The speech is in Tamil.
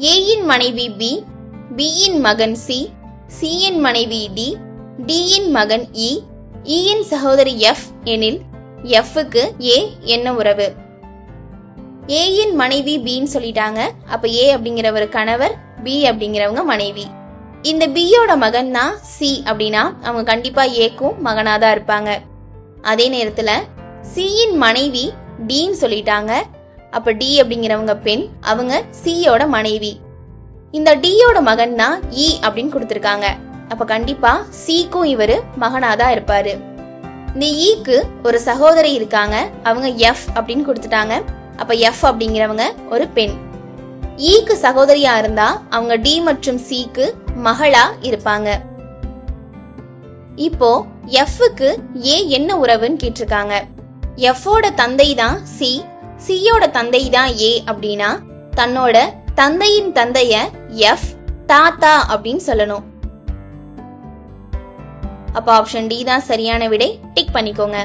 ஏயின் மனைவி பி, பியின் மகன் சி, சியின் மனைவி டி, டியின் மகன் இ, இயின் சகோதரி எஃப் எனில் எஃப்க்கு ஏ என்ன உறவு? ஏயின் மனைவி பின்னு சொல்லிட்டாங்க. அப்ப ஏ அப்படிங்கிறவர் கணவர், பி அப்படிங்கிறவங்க மனைவி. இந்த பியோட மகன் தான் சி அப்படின்னா அவங்க கண்டிப்பா ஏக்கும் மகனாதான் இருப்பாங்க. அதே நேரத்துல சியின் மனைவி டின்னு சொல்லிட்டாங்க. அப்ப டி அப்படிங்கிறவங்க பெண், அவங்க சியோட மனைவி. இந்த டியோட மகன் தான் இ அப்படின்னு கொடுத்திருக்காங்க. அப்ப கண்டிப்பா சிக்கும் இவரு மகனாதான் இருப்பாரு. இந்த ஈக்கு ஒரு சகோதரி இருக்காங்க, அவங்க எஃப் அப்படின்னு கொடுத்துட்டாங்க. அப்ப எஃப் அப்படிங்கிறவங்க ஒரு பெண். ஈக்கு சகோதரியா இருந்தா அவங்க டி மற்றும் சிக்கு மகளா இருப்பாங்க. இப்போ எஃப்க்கு ஏ என்ன உறவுன்னு கேட்டிருக்காங்க. எஃபோட தந்தை தான் சி, சியோட தந்தை தான் ஏ அப்படின்னா தன்னோட தந்தையின் தந்தைய எஃப் தாத்தா அப்படின்னு சொல்லணும். அப்ப ஆப்ஷன் டி தான் சரியான விடை. டிக் பண்ணிக்கோங்க.